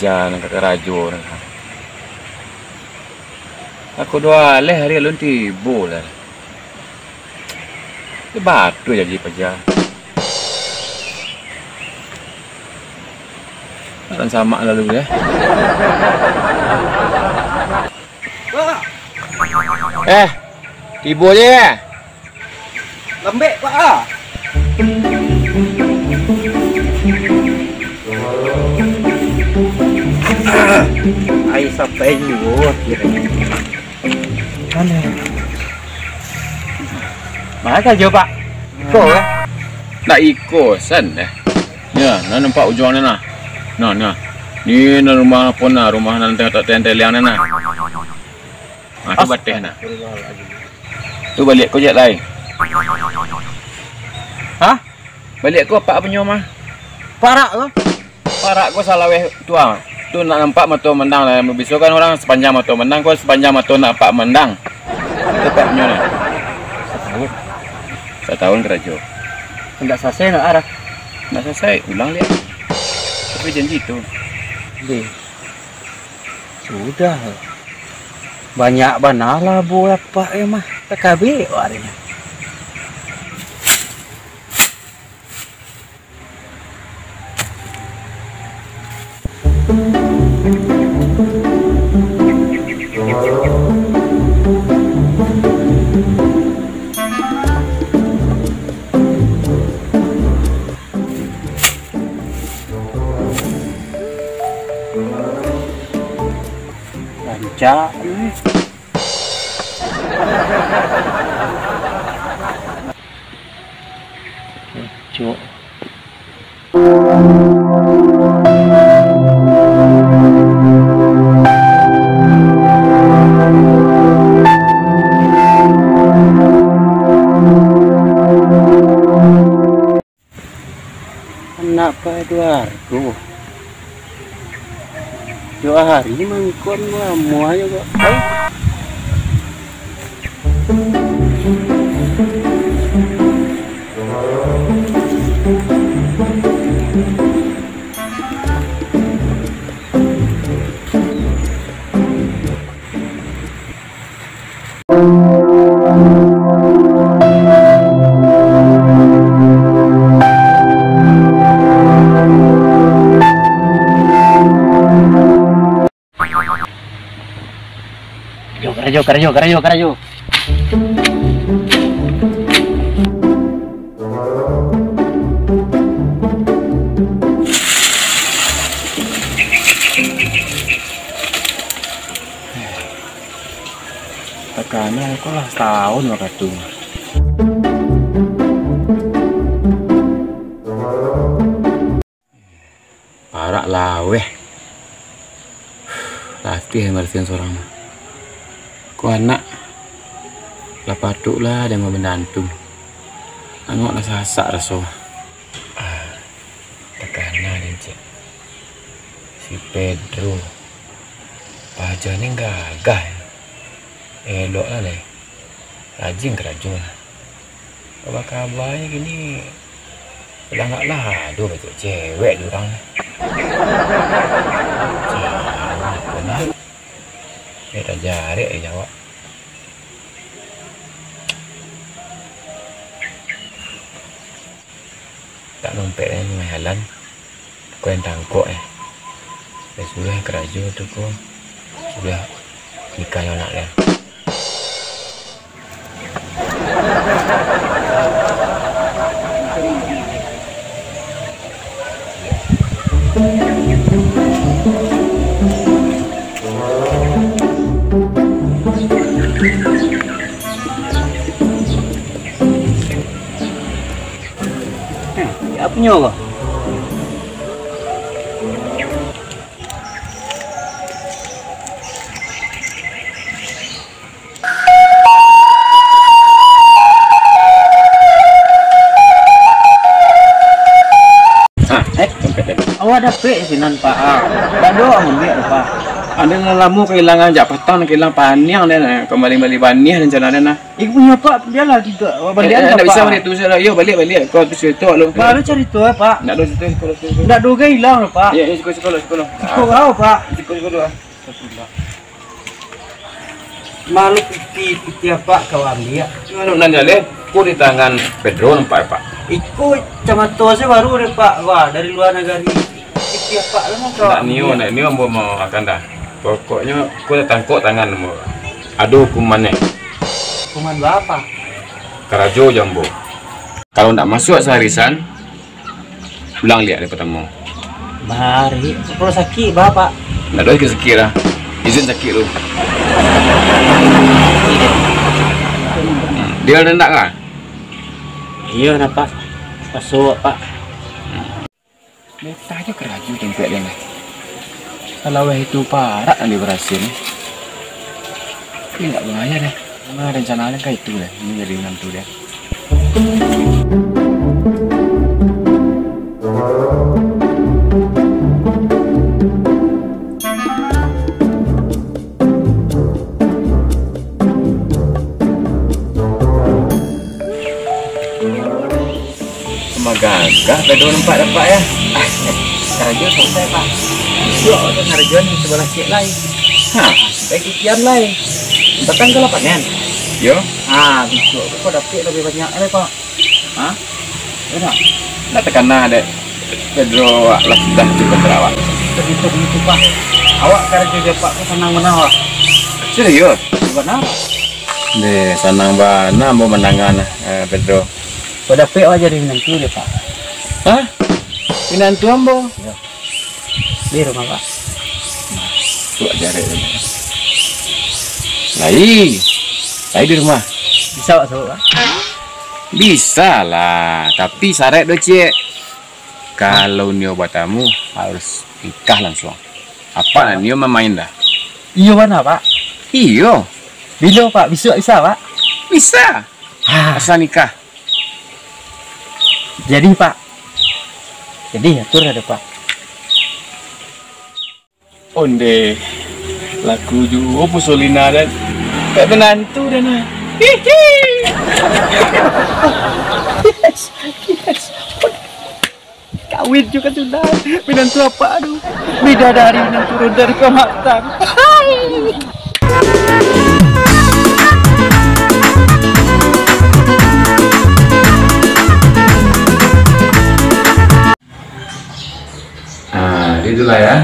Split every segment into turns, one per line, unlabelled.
pajar nak kerajo nak. Aku doa leh hari alun tibu lah. Dia batu jadi pajar. Akan sama lalu ya. Tibu je ya.
Lembek Pak. Ai sampai juga kira. Mana? Mana je Pak? Iko ya?
Nak ikut san dah. Ya, nak nampak ujung ni nah. Nah. Ni rumah pun nah, rumah nan tengok tentel yang nah. Tu bateh nah. Tu balik kau je lain.
Hah?
Balik kau apa punya mah?
Parak tu?
Parak kau salah weh tua. Tu nak nampak mata mendang lah. Besok kan orang sepanjang mata mendang, kau sepanjang mata nampak mendang. Tepat punya nah. Setahun kerja.
Enggak selesai nak arah.
Nak selesai, ulang lihat. Tapi janji tu.
Sudah. Banyak banalah bola Pak ya mah. PKB warnya. Rancak ni. Cuk. Kenapa Eduardo? Dua hari mangkon semua juga. Kerajo. Tekannya aku lah setahun waktu.
Parak lah weh. Latih marsian seorang. Ku anak lah patuk lah dia mau menantu. Angok lah sasak rasa. Tekanan ni cik. Si Pedro. Pajar ni gagah. Elok lah leh. Rajin kerajun lah. Apa kabarnya gini? Pelangak lah. Aduh betul cewek diorang ni. Cewek lah. Dah jarik jawab. Tak numpek ni mahalan. Kau yang tangkuk sudah kerja tu kau. Sudah nikah yang nak dia.
Apa punya kau?
Dompet dia.
Awak ada pek sinan Pak. Tak doang ambil Pak.
Ada lama kehilangan jak petang, kehilangan paniang dan kembali baniah dan jalan dan.
Iku punya pak dia lah juga. Balian
tak bisa balik tu saya. Yo balik. Kau tu cerita lu.
Baru cari tu pak.
Nak do situ sekolah.
Nak duga hilang loh pak.
Ya, sekolah.
Kau pak.
Sekolah.
Malu piti apa kau ambil?
Mana nan jale? Ku di tangan Pedro nampak pak.
Iku camato saya baru deh pak. Wah dari luar negara. Piti apa lah kau?
Nak niu ambo mau akan dah. Pokoknya ku tangkok tangan mu. Aduh kumannya.
Kuman berapa?
Karajo jambo. Kalau nak masuk seharisan, ulang lihat dari pertama.
Mari. Kalau sakit bapak.
Nak doy ke sakit lah. Izin sakit lu. Dia ada nak kan?
Iya napa? Masuk pak.
Beta aja keraju tempat dia ni. Kalau itu parah yang dia berhasil ni. Ini tak bahaya deh. Mana rencananya kayak itu deh. Ini jadi menantu dia. Gagah Pedro nampak dapat ya.
Karajo selesai pak. Besok ada karajo ni sebelah cik lain. Baik ikian lain. Bahkan kalau panen.
Yo.
Besok kau dapat lebih banyak ni pak. Enak.
Nak tekan dek. Pedro lah sudah cukup terawat.
Begitu pak. Awak karajo dapat kau senang mana awak?
Serius?
Benar.
Deh, senang bana mau menangan Pedro.
Kau dapat awak jadi menantu deh pak.
Hah? Menantu ambo?
Ya. Di rumah pak.
Tuak jarak ni. Lai di rumah.
Bisa pak sok pak?
Bisa lah, tapi syarat do cik. Kalau nio batamu harus nikah langsung. Apa nio memain dah?
Iya mana pak?
Iyo,
Bila pak? Besok bisa pak?
bisa. Asal nikah.
Jadi pak. Jadi atur ada pak.
Onde laku juga Pusolina dan kayak menantu dan
Yes. Kawin juga sudah. Menantu apa aduh? Bidadari yang turun dari kematang.
Itulah ya.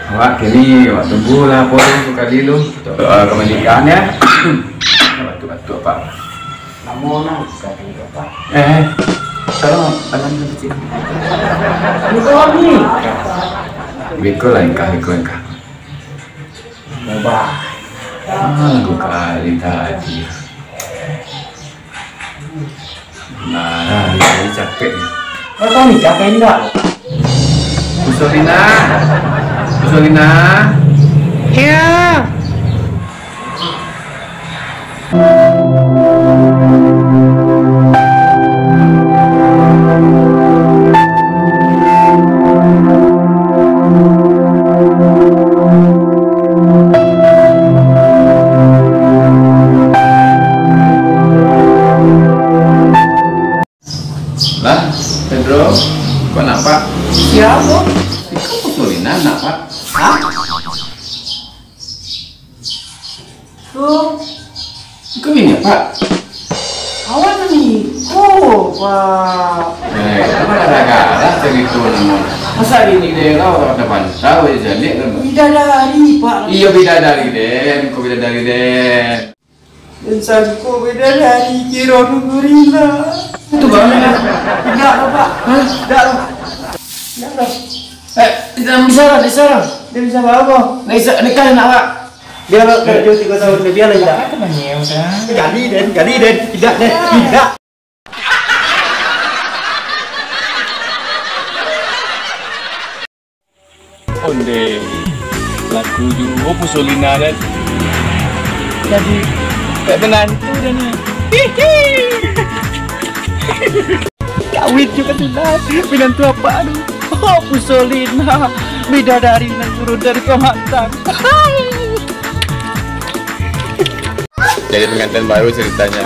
Awak kini awak tunggulah poin kali lu untuk kemerdekaan ya. Batu apa?
Namun sekali pak.
Sekarang tangan kecil.
Ini kau ni.
Biko lah engkau.
Coba.
Lagu kali tadi. Nah, ini capek.
Kau nikah kayak ni tak?
Pusolina.
Ya.
Lah, Pedro, kau nampak?
Siapa?
Kau Pusolina nampak?
Tuh.
Kau ini Pak?
Awak ni. Oh, pak.
Apa gara-gara cerita nama? Masa ini dia kau depan tahu je lihat kan?
Bidadari pak.
Iya bidadari den, kau bidadari den.
Insanku bidadari kira gorila.
Itu bagaimana?
Tidak lah pak. Tidak lah.
Tidak bisa lah.
Dia bisa apa?
Nikah nak Pak.
Dia kalau kerja 3 tahun lebih lah tidak. Gali den. Tidak den. Tidak.
Onde laku juga Pusolina dan jadi kayak menantu dan
Kawin juga sudah. Menantu apa aduh? Oh, Pusolina. bidadari yang turun dari komandan.
Jadi pengantin baru ceritanya.